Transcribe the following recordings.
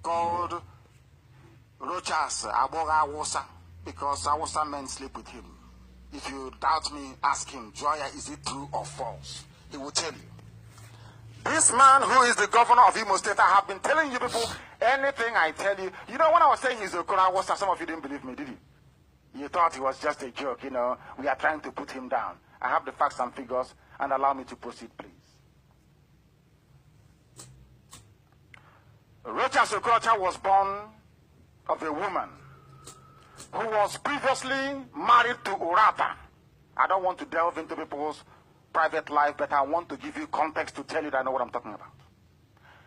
called Rochas Aboga Awusa, because Awusa men sleep with him. If you doubt me, ask him, Joya, is it true or false? He will tell you. This man who is the governor of Imo State, I have been telling you people, anything I tell you. You know, when I was saying he's Okorocha Awusa, some of you didn't believe me, did you? You thought it was just a joke, you know. We are trying to put him down. I have the facts and figures, and allow me to proceed, please. Rochas Okorocha was born of a woman who was previously married to Urata. I don't want to delve into people's private life, but I want to give you context to tell you that I know what I'm talking about.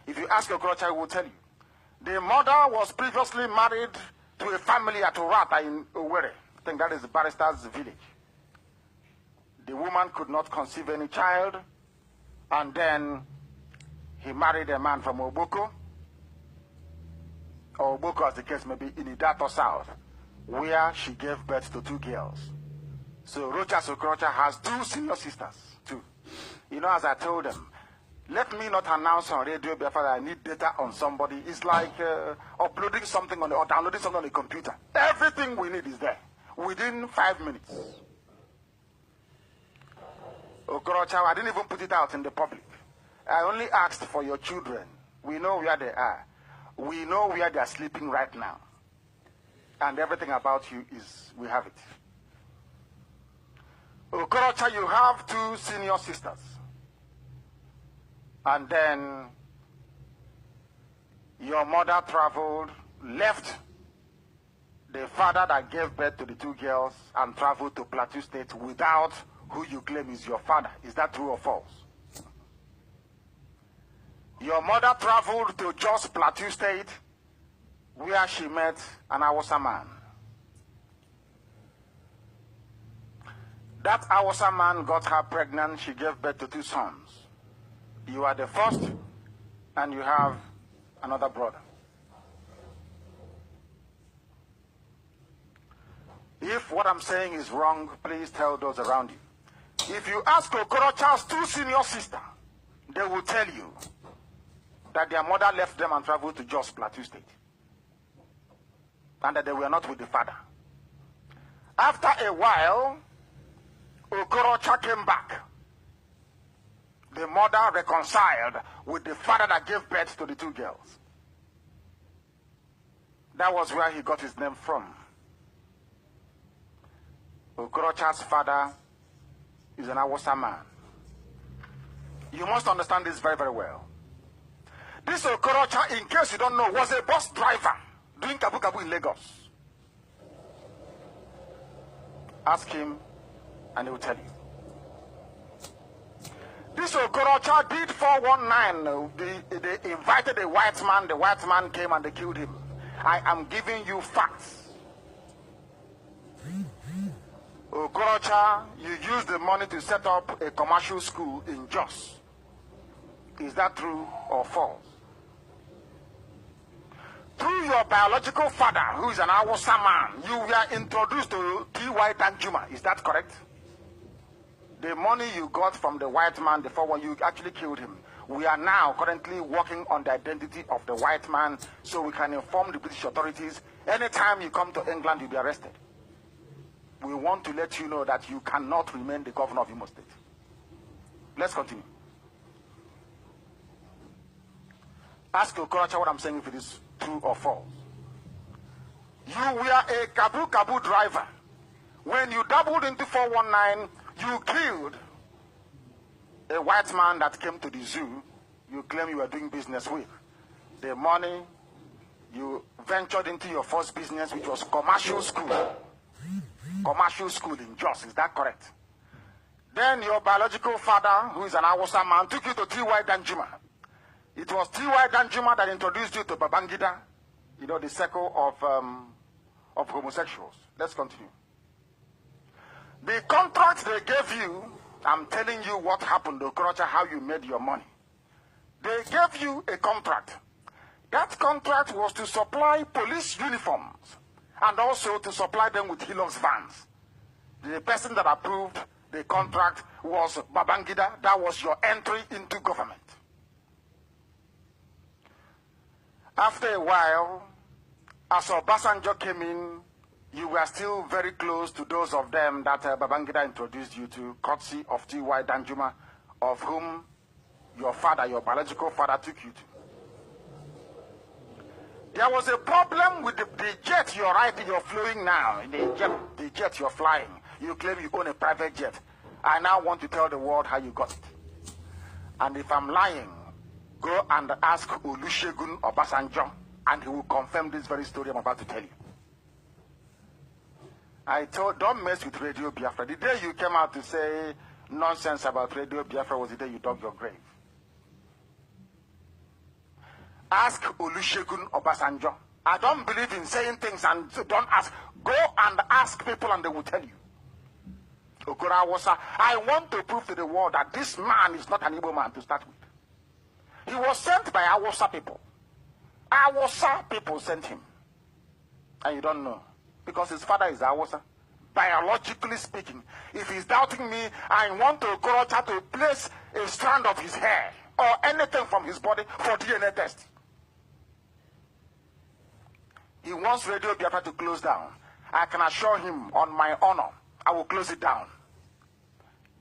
If you ask Okorocha, he will tell you. The mother was previously married to a family at Urata in Owerri. I think that is the barrister's village. The woman could not conceive any child, and then he married a man from Oboko, or Oboko as the case may be, in Idato South, where she gave birth to 2 girls. So Rochas Okorocha has 2 senior sisters, too. You know, as I told them, let me not announce on radio before I need data on somebody. It's like uploading something on or downloading something on the computer. Everything we need is there within 5 minutes. Okorocha, I didn't even put it out in the public. I only asked for your children. We know where they are. We know where they are sleeping right now. And everything about you is, we have it. Okorocha, you have 2 senior sisters. And then your mother traveled, left the father that gave birth to the 2 girls and traveled to Plateau State without who you claim is your father. Is that true or false? Your mother traveled to Jos Plateau State, where she met an Awusa man. That Awusa man got her pregnant. She gave birth to 2 sons. You are the first, and you have another brother. If what I'm saying is wrong, please tell those around you. If you ask Okorocha's 2 senior sisters, they will tell you that their mother left them and traveled to Jos Plateau State, and that they were not with the father. After a while, Okorocha came back. The mother reconciled with the father that gave birth to the 2 girls. That was where he got his name from. Okorocha's father is an Awusa man. You must understand this very, very well. This Okorocha, in case you don't know, was a bus driver doing kabu-kabu in Lagos. Ask him and he will tell you. This Okorocha did 419. They invited a white man. The white man came and they killed him. I am giving you facts. Okorocha, you used the money to set up a commercial school in Jos. Is that true or false? Through your biological father, who is an Awusa man, you were introduced to T.Y. Danjuma. Is that correct? The money you got from the white man, the 4-1, you actually killed him. We are now currently working on the identity of the white man so we can inform the British authorities. Anytime you come to England, you'll be arrested. We want to let you know that you cannot remain the governor of Imo State. Let's continue. Ask Okorocha what I'm saying, if it is true or false. You were a kabu-kabu driver. When you doubled into 419, you killed a white man that came to the zoo you claim you were doing business with. The money, you ventured into your first business, which was commercial school. Commercial school in Jos, is that correct? Then your biological father, who is an Awusa man, took you to T.Y. Danjuma. It was T.Y. Danjuma that introduced you to Babangida, you know, the circle of homosexuals. Let's continue. The contract they gave you, I'm telling you what happened, Okorocha, how you made your money. They gave you a contract. That contract was to supply police uniforms and also to supply them with Hilux vans. The person that approved the contract was Babangida. That was your entry into government. After a while, as Obasanjo came in, you were still very close to those of them that Babangida introduced you to, courtesy of T.Y. Danjuma, of whom your father, your biological father, took you to. There was a problem with the jet you're riding, you're flying now, the jet you're flying. You claim you own a private jet. I now want to tell the world how you got it. And if I'm lying, go and ask Olusegun Obasanjo, and he will confirm this very story I'm about to tell you. I told, don't mess with Radio Biafra. The day you came out to say nonsense about Radio Biafra was the day you dug your grave. Ask Olusegun Obasanjo. I don't believe in saying things and don't ask. Go and ask people and they will tell you. Okorocha, I want to prove to the world that this man is not an Igbo man to start with. He was sent by Awasa people. Awasa people sent him. And you don't know. Because his father is Awasa. Biologically speaking, if he's doubting me, I want Okorocha to place a strand of his hair or anything from his body for DNA test. He wants Radio Biafra to close down. I can assure him on my honor, I will close it down.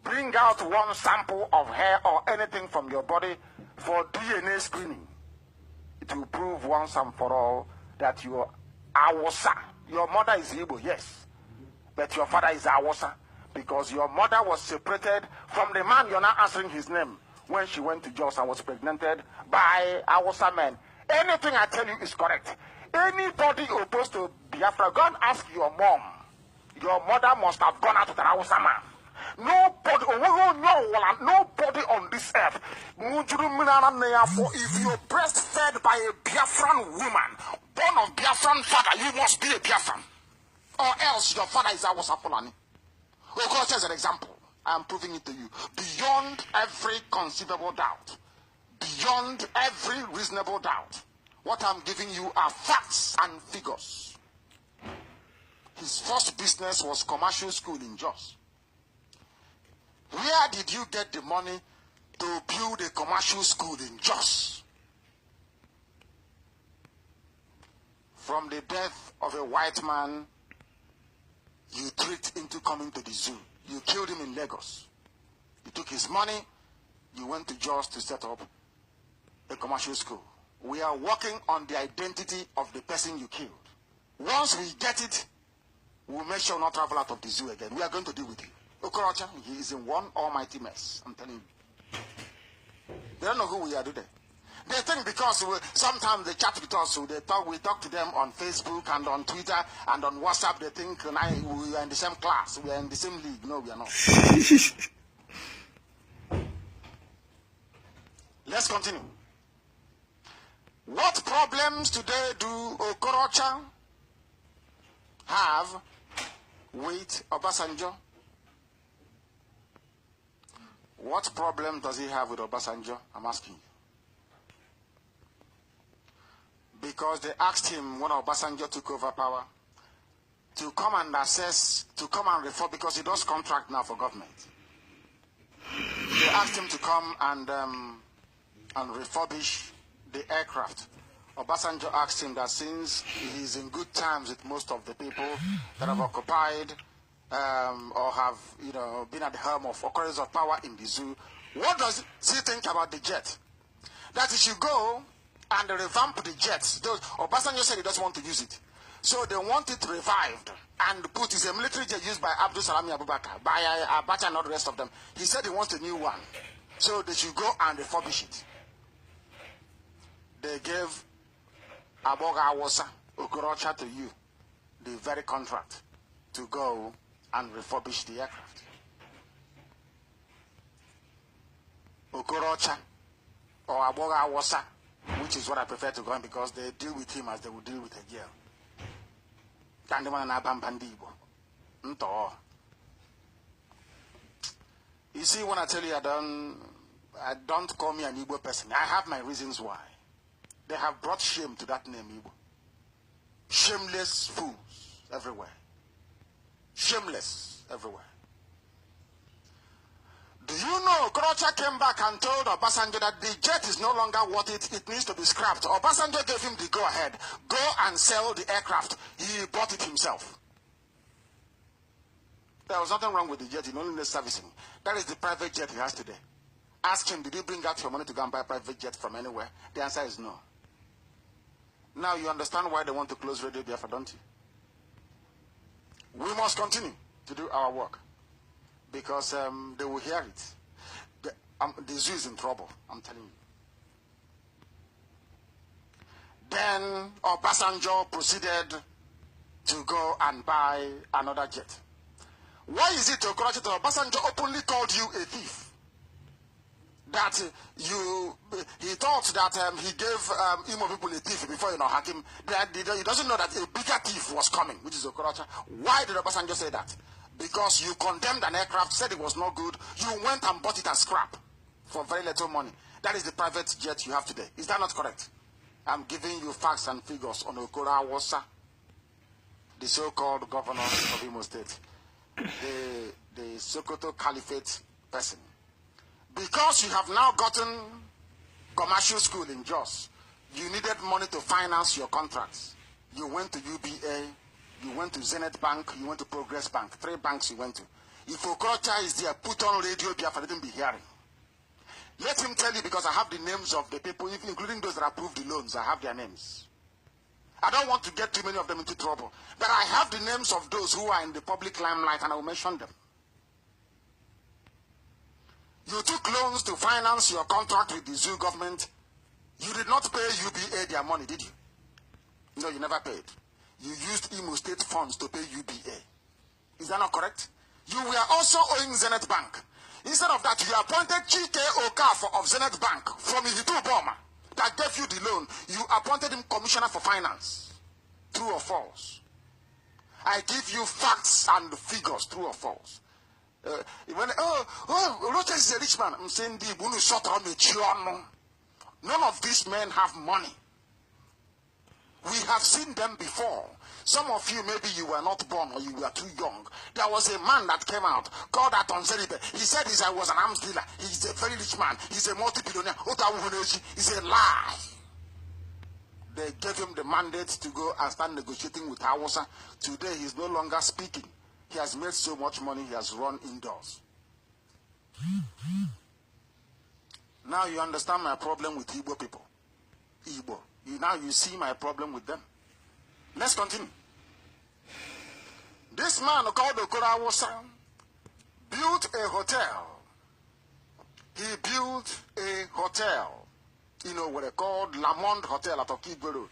Bring out one sample of hair or anything from your body for DNA screening. It will prove once and for all that you are Awasa. Your mother is Igbo, yes. But your father is Awasa. Because your mother was separated from the man you're not answering his name when she went to Jos and was pregnanted by Awasa men. Anything I tell you is correct. Anybody opposed to Biafra, go and ask your mom. Your mother must have gone out with an Awasa man. Nobody on this earth, if you're breastfed by a Biafran woman, born of Biafran father, you must be a Biafran. Or else your father is Awasa Fulani. Okorocha is an example. I am proving it to you. Beyond every conceivable doubt. Beyond every reasonable doubt. What I'm giving you are facts and figures. His first business was commercial school in Jos. Where did you get the money to build a commercial school in Jos? From the death of a white man you tricked into coming to the zoo. You killed him in Lagos. You took his money. You went to Jos to set up a commercial school. We are working on the identity of the person you killed. Once we get it, we'll make sure not travel out of the zoo again. We are going to deal with him. Okorocha, he is in one almighty mess. I'm telling you. They don't know who we are, do they? They think because sometimes they chat with us, so we talk to them on Facebook and on Twitter and on WhatsApp. They think we are in the same class, we are in the same league. No, we are not. Let's continue. What problems today do Okorocha have with Obasanjo? What problem does he have with Obasanjo? I'm asking you. Because they asked him when Obasanjo took over power to come and assess, to come and reform, because he does contract now for government. They asked him to come and refurbish the aircraft. Obasanjo asked him that since he's in good terms with most of the people that have occupied or have, been at the helm of occurrence of power in the zoo, what does he think about the jet? That he should go and revamp the jets. Obasanjo said he doesn't want to use it. So they want it revived and put. It's a military jet used by Abdul Salami Abubakar, by Abacha and all the rest of them. He said he wants a new one. So they should go and refurbish it. They gave Aboga Awasa, Okorocha, to you, the very contract to go and refurbish the aircraft. Okorocha or Aboga Awasa, which is what I prefer to go in, because they deal with him as they would deal with a girl. You see, when I tell you I don't call me an Igbo person. I have my reasons why. They have brought shame to that name, Igbo. Shameless fools everywhere. Shameless everywhere. Do you know Okorocha came back and told Obasanjo that the jet is no longer worth it, it needs to be scrapped. Obasanjo gave him the go-ahead. Go and sell the aircraft. He bought it himself. There was nothing wrong with the jet, he only needs servicing. That is the private jet he has today. Ask him, did you bring out your money to go and buy a private jet from anywhere? The answer is no. Now you understand why they want to close Radio Biafra, don't you? We must continue to do our work. Because they will hear it. The zoo is in trouble, I'm telling you. Then Obasanjo proceeded to go and buy another jet. Why is it Okorocha that Obasanjo openly called you a thief? That he thought that he gave Imo people a thief before you know Hakim. He doesn't know that a bigger thief was coming, which is Okorocha. Why did Obasanjo say that? Because you condemned an aircraft, said it was no good, you went and bought it as scrap for very little money. That is the private jet you have today. Is that not correct? I'm giving you facts and figures on Okorocha, the so-called governor of Imo State, the Sokoto Caliphate person. Because you have now gotten commercial school in Jos, you needed money to finance your contracts. You went to UBA, you went to Zenith Bank, you went to Progress Bank. 3 banks you went to. If Okorocha is there, put on Radio Biafra, let him be hearing. Let him tell you, because I have the names of the people, including those that approved the loans. I have their names. I don't want to get too many of them into trouble. But I have the names of those who are in the public limelight, and I will mention them. You took loans to finance your contract with the zoo government. You did not pay UBA their money, did you? No, you never paid. You used Imo State funds to pay UBA. Is that not correct? You were also owing Zenith Bank. Instead of that, you appointed Chike Okafor of Zenith Bank from Ihitu Boma that gave you the loan. You appointed him Commissioner for Finance. True or false? I give you facts and figures, true or false. Rochas is a rich man. I'm saying, none of these men have money. We have seen them before. Some of you, maybe you were not born or you were too young. There was a man that came out called Aton Seribe. He said I was an arms dealer. He's a very rich man. He's a multi-billionaire. It's a lie. They gave him the mandate to go and start negotiating with Hausa. Today, he's no longer speaking. He has made so much money, he has run indoors. Now you understand my problem with Igbo people. Igbo. Now you see my problem with them. Let's continue. This man called Okorocha built a hotel. He built a hotel, what they called Lamond Hotel at Okigwe Road.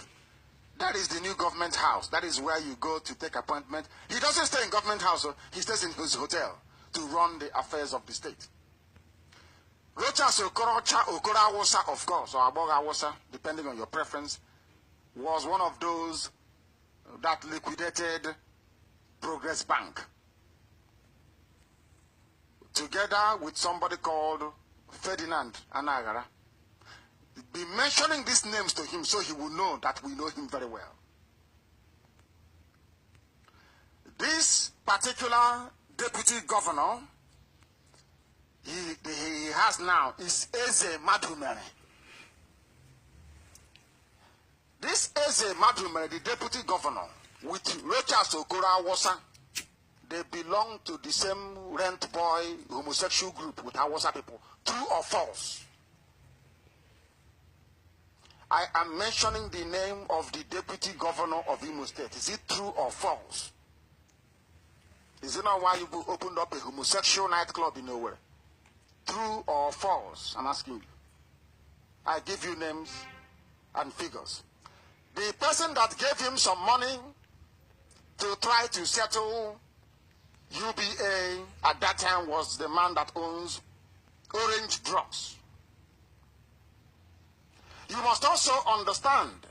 That is the new government house. That is where you go to take appointment. He doesn't stay in government house, he stays in his hotel to run the affairs of the state. Rochas Okorocha, of course, or Abogawosa, depending on your preference, was one of those that liquidated Progress Bank. Together with somebody called Ferdinand Anagara. Be mentioning these names to him so he will know that we know him very well. This particular deputy governor he has now is Eze Madumere. This Eze Madumere, the deputy governor, with Rochas Okorocha, they belong to the same rent boy homosexual group with Hausa people. True or false? I am mentioning the name of the deputy governor of Imo State. Is it true or false? Is it not why you opened up a homosexual nightclub in nowhere? True or false? I'm asking you. I give you names and figures. The person that gave him some money to try to settle UBA at that time was the man that owns Orange Drugs. You must also understand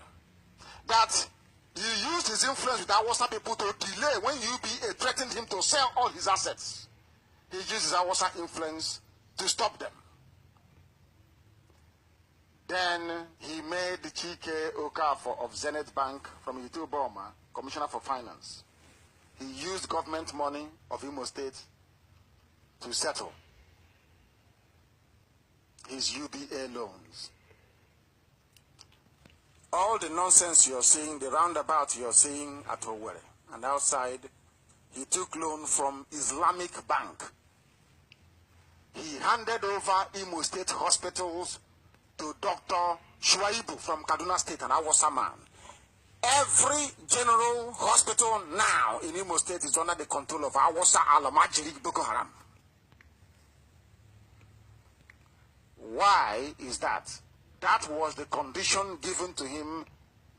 that he used his influence with Hausa people to delay when UBA threatened him to sell all his assets. He used his Hausa influence to stop them. Then he made Chike Okafor of Zenith Bank from Ihitu Boma Commissioner for Finance. He used government money of Imo State to settle. his UBA loans. All the nonsense you're seeing, the roundabout you're seeing at Owerri and outside, he took loan from Islamic Bank. He handed over Imo State hospitals to Dr. Shuaibu from Kaduna State, and Awasa man. Every general hospital now in Imo State is under the control of Awasa Alamajiri Boko Haram. Why is that? That was the condition given to him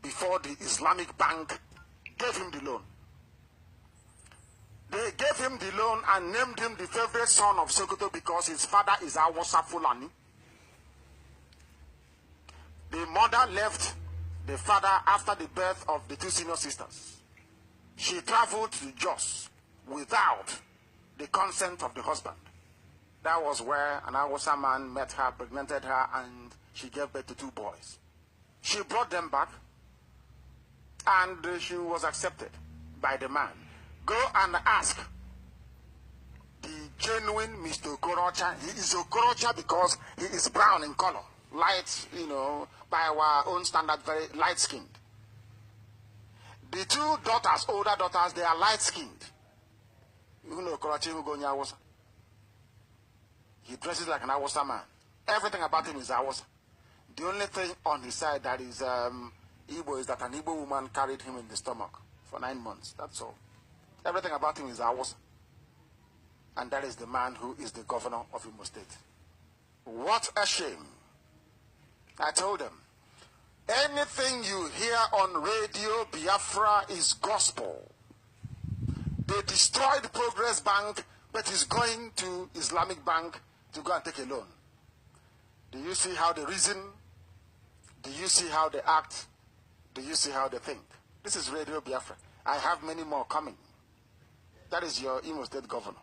before the Islamic Bank gave him the loan. They gave him the loan and named him the favorite son of Sokoto because his father is Awasa Fulani. The mother left the father after the birth of the two senior sisters. She traveled to Jos without the consent of the husband. That was where an Awasa man met her, pregnanted her, and she gave birth to two boys. She brought them back, and she was accepted by the man. Go and ask the genuine Mr. Okorocha. He is Okorocha because he is brown in color. Light, you know, by our own standard, very light-skinned. The two daughters, older daughters, they are light-skinned. You know Okorocha who go Awasa. He dresses like an Awasa man. Everything about him is Awasa. The only thing on his side that is Igbo is that an Igbo woman carried him in the stomach for 9 months. That's all. Everything about him is Awasa. And that is the man who is the governor of Imo State. What a shame. I told them, anything you hear on Radio Biafra is gospel. They destroyed Progress Bank, but is going to Islamic Bank to go and take a loan. Do you see how they reason? Do you see how they act? Do you see how they think? This is Radio Biafra. I have many more coming. That is your Imo State governor.